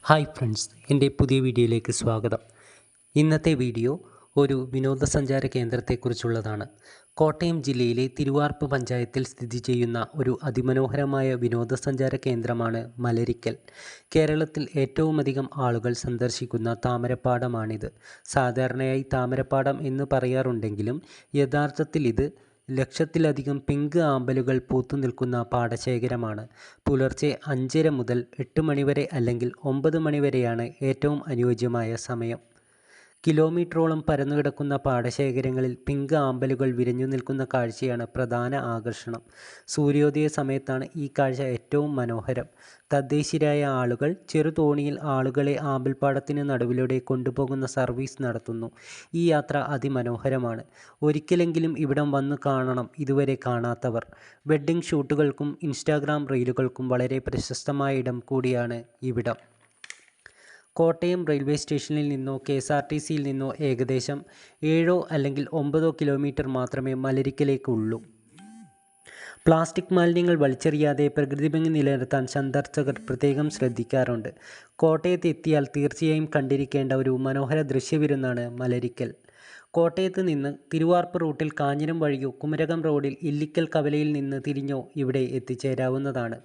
Hi friends, എൻ്റെ പുതിയ വീഡിയോയിലേക്ക് സ്വാഗതം. ഇന്നത്തെ വീഡിയോ ഒരു വിനോദസഞ്ചാര കേന്ദ്രത്തെക്കുറിച്ചുള്ളതാണ്. കോട്ടയം ജില്ലയിലെ തിരുവാർപ്പ് പഞ്ചായത്തിൽ സ്ഥിതി ചെയ്യുന്ന ഒരു അതിമനോഹരമായ വിനോദസഞ്ചാര കേന്ദ്രമാണ് മലരിക്കൽ. കേരളത്തിൽ ഏറ്റവുമധികം ആളുകൾ സന്ദർശിക്കുന്ന താമരപ്പാടമാണിത്. സാധാരണയായി താമരപ്പാടം എന്ന് പറയാറുണ്ടെങ്കിലും യഥാർത്ഥത്തിൽ ഇത് ലക്ഷത്തിലധികം പിങ്ക് ആമ്പലുകൾ പൂത്തുനിൽക്കുന്ന പാടശേഖരമാണ്. പുലർച്ചെ 5:30 മുതൽ 8 മണിവരെ അല്ലെങ്കിൽ 9 മണിവരെയാണ് ഏറ്റവും അനുയോജ്യമായ സമയം. കിലോമീറ്ററോളം പരന്നുകിടക്കുന്ന പാടശേഖരങ്ങളിൽ പിങ്ക് ആമ്പലുകൾ വിരിഞ്ഞു നിൽക്കുന്ന കാഴ്ചയാണ് പ്രധാന ആകർഷണം. സൂര്യോദയ സമയത്താണ് ഈ കാഴ്ച ഏറ്റവും മനോഹരം. തദ്ദേശീയരായ ആളുകൾ ചെറുതോണിയിൽ ആളുകളെ ആമ്പൽപ്പാടത്തിന് നടുവിലൂടെ കൊണ്ടുപോകുന്ന സർവീസ് നടത്തുന്നു. ഈ യാത്ര അതിമനോഹരമാണ്. ഒരിക്കലെങ്കിലും ഇവിടം വന്നു കാണണം ഇതുവരെ കാണാത്തവർ. വെഡ്ഡിംഗ് ഷൂട്ടുകൾക്കും ഇൻസ്റ്റാഗ്രാം റീലുകൾക്കും വളരെ പ്രശസ്തമായ ഇടം കൂടിയാണ് ഇവിടം. കോട്ടയം റെയിൽവേ സ്റ്റേഷനിൽ നിന്നോ KSRTCയിൽ നിന്നോ ഏകദേശം 7 അല്ലെങ്കിൽ 9 കിലോമീറ്റർ മാത്രമേ മലരിക്കലേക്കുള്ളൂ. പ്ലാസ്റ്റിക് മാലിന്യങ്ങൾ വലിച്ചെറിയാതെ പ്രകൃതിഭംഗി നിലനിർത്താൻ സന്ദർശകർ പ്രത്യേകം ശ്രദ്ധിക്കാറുണ്ട്. കോട്ടയത്ത് എത്തിയാൽ തീർച്ചയായും കണ്ടിരിക്കേണ്ട ഒരു മനോഹര ദൃശ്യവിരുന്നാണ് മലരിക്കൽ. കോട്ടയത്ത് നിന്ന് തിരുവാർപ്പ് റൂട്ടിൽ കാഞ്ഞിരം വഴിയോ കുമരകം റോഡിൽ ഇല്ലിക്കൽ കവലയിൽ നിന്ന് തിരിഞ്ഞോ ഇവിടെ എത്തിച്ചേരാവുന്നതാണ്.